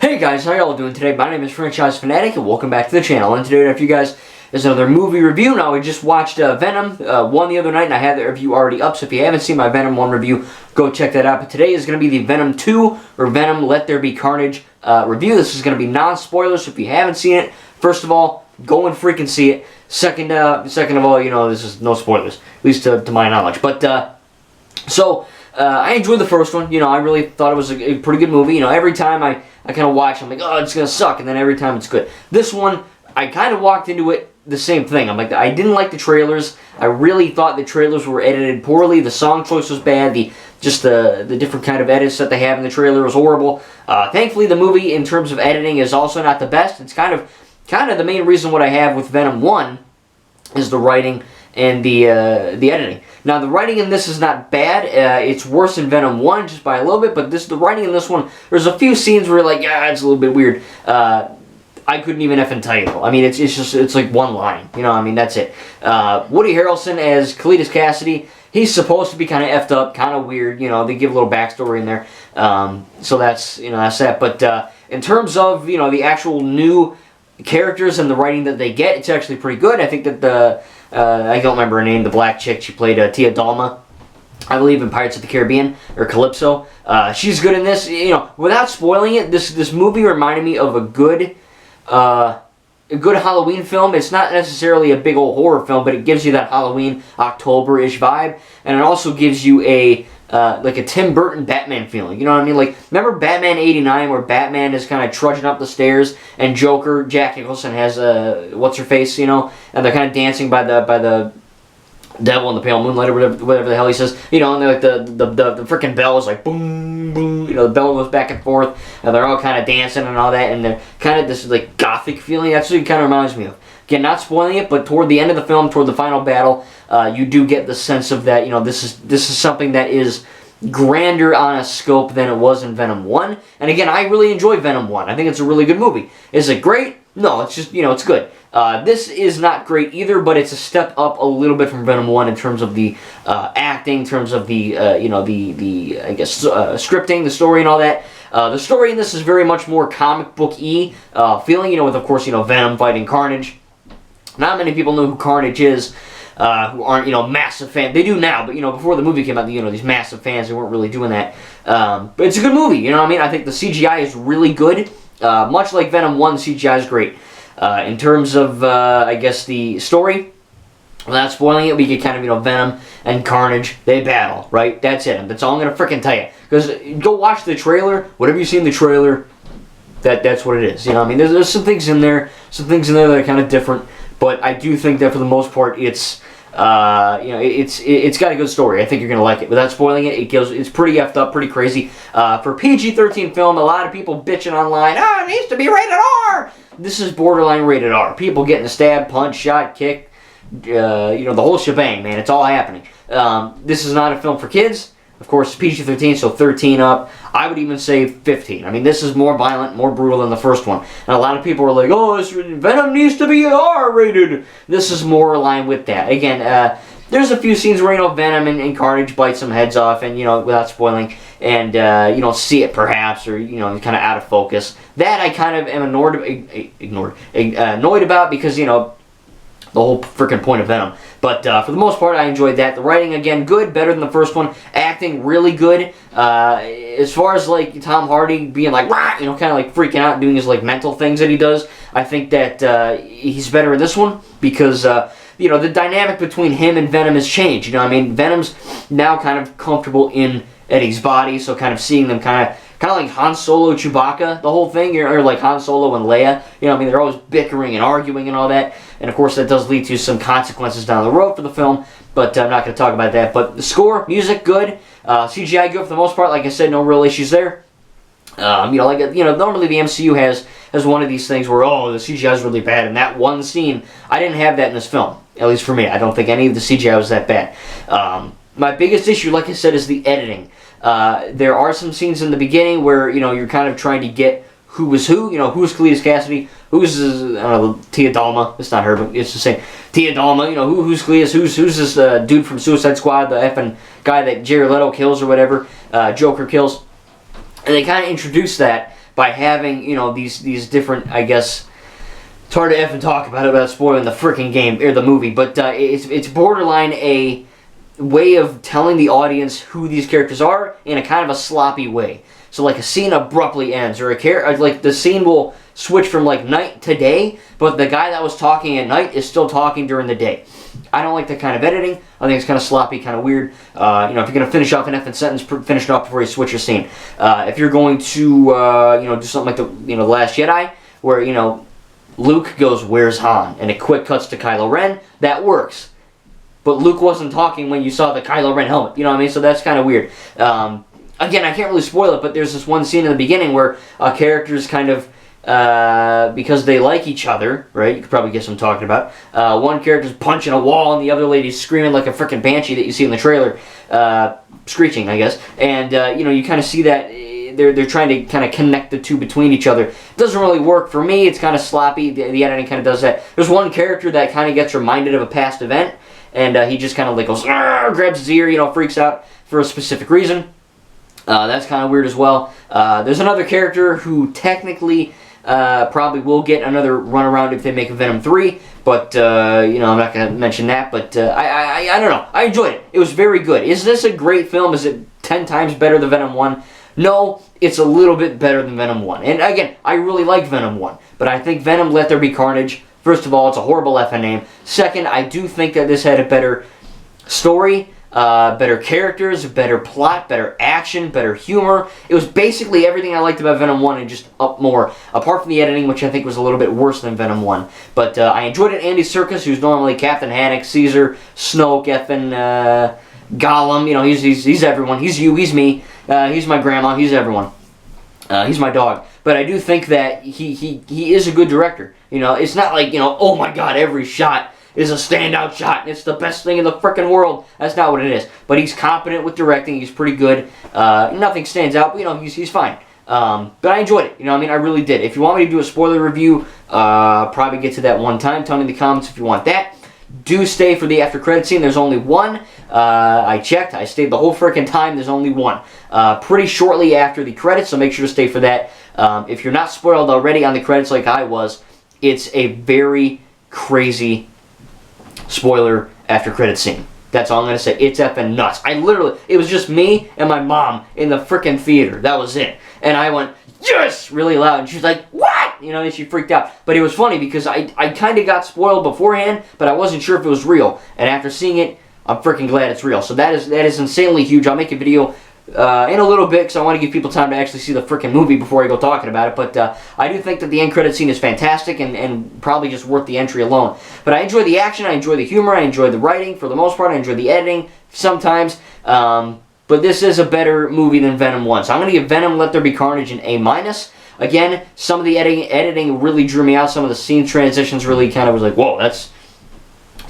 Hey guys, how y'all doing today? My name is Franchise Fanatic and welcome back to the channel. And today, after you guys, is another movie review. Now, we just watched Venom 1 the other night, and I have that review already up. So if you haven't seen my Venom 1 review, go check that out. But today is going to be the Venom 2, or Venom Let There Be Carnage review. This is going to be non-spoilers, so if you haven't seen it, first of all, go and freaking see it. Second of all, you know, this is no spoilers, at least to my knowledge. But, I enjoyed the first one. You know, I really thought it was a pretty good movie. You know, every time I kind of watch, I'm like, oh, it's going to suck. And then every time it's good. This one, I kind of walked into it the same thing. I'm like, I didn't like the trailers. I really thought the trailers were edited poorly. The song choice was bad. The different kind of edits that they have in the trailer was horrible. Thankfully, the movie, in terms of editing, is also not the best. It's kind of the main reason what I have with Venom 1 is the writing and the editing. Now, the writing in this is not bad. It's worse than Venom 1 just by a little bit, but the writing in this one, there's a few scenes where you're like, yeah, it's a little bit weird. I couldn't even effing tell you though. I mean, it's like one line. You know, I mean, that's it. Woody Harrelson as Cletus Cassidy. He's supposed to be kind of effed up, kind of weird. You know, they give a little backstory in there. So that's that. But in terms of the actual new characters and the writing that they get, it's actually pretty good. I think that I don't remember her name, the black chick, she played Tia Dalma, I believe, in Pirates of the Caribbean, or Calypso. She's good in this. You know, without spoiling it, this movie reminded me of a good Halloween film. It's not necessarily a big old horror film, but it gives you that Halloween, October-ish vibe, and it also gives you like a Tim Burton Batman feeling. You know what I mean? Like, remember Batman '89, where Batman is kind of trudging up the stairs, and Joker, Jack Nicholson, has what's her face, you know, and they're kind of dancing by the devil in the pale moonlight, or whatever the hell he says, you know, and they're like the freaking bell is like boom boom, you know, the bell goes back and forth, and they're all kind of dancing and all that, and they're kind of this like gothic feeling. That's what it kind of reminds me of. Again, not spoiling it, but toward the end of the film, toward the final battle, you do get the sense of that, you know, this is something that is grander on a scope than it was in Venom 1. And again, I really enjoy Venom 1. I think it's a really good movie. Is it great? No, it's just, it's good. This is not great either, but it's a step up a little bit from Venom 1 in terms of the acting, in terms of the scripting, the story and all that. The story in this is very much more comic book-y feeling, with, of course, Venom fighting Carnage. Not many people know who Carnage is, who aren't, massive fans. They do now, but, before the movie came out, these massive fans, they weren't really doing that. But it's a good movie, you know what I mean? I think the CGI is really good. Much like Venom 1, the CGI is great. In terms of, the story, without spoiling it, we get kind of, Venom and Carnage, they battle, right? That's it. That's all I'm going to freaking tell you. Because go watch the trailer. Whatever you see in the trailer, that's what it is. You know what I mean? There's some things in there. That are kind of different. But I do think that for the most part, it's got a good story. I think you're gonna like it. Without spoiling it, it's pretty effed up, pretty crazy. For PG-13 film, a lot of people bitching online. It needs to be rated R. This is borderline rated R. People getting stabbed, punch, shot, kick, the whole shebang, man. It's all happening. This is not a film for kids. Of course, PG-13, so 13 up. I would even say 15. I mean, this is more violent, more brutal than the first one. And a lot of people are like, oh, Venom needs to be R-rated. This is more aligned with that. Again, there's a few scenes where, Venom and Carnage bite some heads off, and, without spoiling, and you don't see it, perhaps, or, kind of out of focus. That I kind of am annoyed about because, the whole freaking point of Venom. But for the most part, I enjoyed that. The writing, again, good, better than the first one. Acting, really good. As far as, like, Tom Hardy being like, rah, kind of like freaking out and doing his, like, mental things that he does, I think that he's better in this one because, the dynamic between him and Venom has changed. You know what I mean? Venom's now kind of comfortable in Eddie's body, so kind of seeing them kind of like Han Solo, Chewbacca, the whole thing, or like Han Solo and Leia. They're always bickering and arguing and all that. And of course, that does lead to some consequences down the road for the film, but I'm not going to talk about that. But the score, music, good. CGI, good for the most part. Like I said, no real issues there. Normally the MCU has one of these things where, the CGI is really bad. And that one scene, I didn't have that in this film, at least for me. I don't think any of the CGI was that bad. My biggest issue, like I said, is the editing. There are some scenes in the beginning where, you're kind of trying to get who was who, who's Cletus Cassidy, who's, Tia Dalma, it's not her, but it's the same, Tia Dalma, who's Cletus, who's this dude from Suicide Squad, the effing guy that Jared Leto kills or whatever, Joker kills, and they kind of introduce that by having, you know, these different, I guess, it's hard to effing talk about it without spoiling the freaking game, or the movie, but it's borderline a way of telling the audience who these characters are in a kind of a sloppy way. So like a scene abruptly ends, or like the scene will switch from like night to day, but the guy that was talking at night is still talking during the day. I don't like that kind of editing. I think it's kind of sloppy, kind of weird. You know, if you're going to finish off an effing sentence, finish it off before you switch your scene. If you're going to, you know, do something like the Last Jedi, where, you know, Luke goes, "Where's Han?" and it quick cuts to Kylo Ren, that works. But Luke wasn't talking when you saw the Kylo Ren helmet. You know what I mean? So that's kind of weird. Again, I can't really spoil it, but there's this one scene in the beginning where a character's kind of, because they like each other, right? You could probably guess what I'm talking about. One character's punching a wall and the other lady's screaming like a freaking banshee that you see in the trailer. Screeching, I guess. And, you know, you kind of see that they're trying to kind of connect the two between each other. It doesn't really work for me. It's kind of sloppy. The editing kind of does that. There's one character that kind of gets reminded of a past event, and he just kind of like goes, grabs his ear, you know, freaks out for a specific reason. That's kind of weird as well. There's another character who technically probably will get another run around if they make a Venom 3, but you know, I'm not going to mention that, but I don't know. I enjoyed it. It was very good. Is this a great film? Is it 10 times better than Venom 1? No, it's a little bit better than Venom 1. And again, I really like Venom 1, but I think Venom Let There Be Carnage, first of all, it's a horrible effing name. Second, I do think that this had a better story, better characters, better plot, better action, better humor. It was basically everything I liked about Venom 1 and just up more, apart from the editing, which I think was a little bit worse than Venom 1. But I enjoyed it. Andy Serkis, who's normally Captain Haddock, Caesar, Snoke, effing Gollum, you know, he's everyone. He's you, he's me, he's my grandma, he's everyone. He's my dog. But I do think that he is a good director. You know, it's not like, you know, oh my god, every shot is a standout shot and it's the best thing in the frickin' world. That's not what it is. But he's competent with directing. He's pretty good. Nothing stands out, but, you know, he's fine. But I enjoyed it. You know what I mean? I really did. If you want me to do a spoiler review, probably get to that one time. Tell me in the comments if you want that. Do stay for the after credit scene. There's only one. I checked. I stayed the whole frickin' time. There's only one. Pretty shortly after the credits, so make sure to stay for that. If you're not spoiled already on the credits like I was, it's a very crazy spoiler after credit scene. That's all I'm going to say. It's effing nuts. It was just me and my mom in the frickin' theater. That was it. And I went, yes, really loud. And she was like, what? You know, and she freaked out. But it was funny because I kind of got spoiled beforehand, but I wasn't sure if it was real. And after seeing it, I'm freaking glad it's real. So that is insanely huge. I'll make a video in a little bit because I want to give people time to actually see the frickin' movie before I go talking about it. But I do think that the end credit scene is fantastic and probably just worth the entry alone. But I enjoy the action, I enjoy the humor, I enjoy the writing for the most part, I enjoy the editing sometimes. But this is a better movie than Venom 1. So I'm going to give Venom Let There Be Carnage an A-. Again, some of the editing really drew me out. Some of the scene transitions really kind of was like, whoa, it's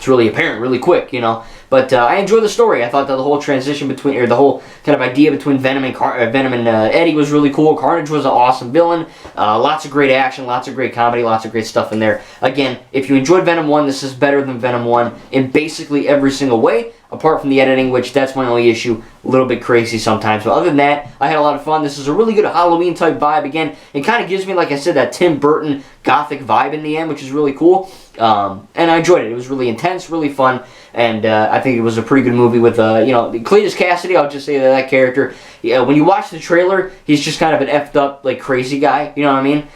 really apparent really quick, you know. But I enjoyed the story. I thought that the whole transition between, or the whole kind of idea between Venom and Eddie was really cool. Carnage was an awesome villain. Lots of great action, lots of great comedy, lots of great stuff in there. Again, if you enjoyed Venom 1, this is better than Venom 1 in basically every single way, apart from the editing, which that's my only issue. A little bit crazy sometimes. But other than that, I had a lot of fun. This is a really good Halloween type vibe. Again, it kind of gives me, like I said, that Tim Burton gothic vibe in the end, which is really cool. And I enjoyed it. It was really intense, really fun. And I think it was a pretty good movie with, you know, Cletus Cassidy. I'll just say that character. Yeah, when you watch the trailer, he's just kind of an effed up, like, crazy guy. You know what I mean?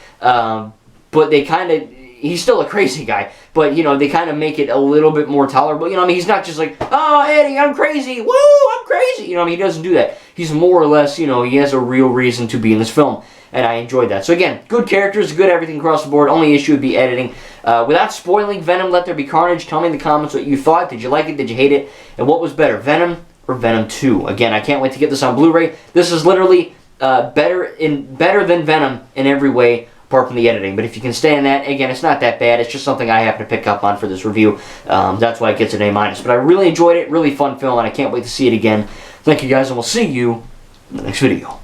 But they kind of, he's still a crazy guy. But, you know, they kind of make it a little bit more tolerable. You know what I mean? He's not just like, oh, Eddie, I'm crazy. Woo, I'm crazy. You know what I mean? He doesn't do that. He's more or less, you know, he has a real reason to be in this film. And I enjoyed that. So again, good characters, good everything across the board. Only issue would be editing. Without spoiling Venom, Let There Be Carnage, tell me in the comments what you thought. Did you like it? Did you hate it? And what was better, Venom or Venom 2? Again, I can't wait to get this on Blu-ray. This is literally better than Venom in every way, apart from the editing. But if you can stand that, again, it's not that bad. It's just something I happen to pick up on for this review. That's why it gets an A-. But I really enjoyed it. Really fun film, and I can't wait to see it again. Thank you, guys, and we'll see you in the next video.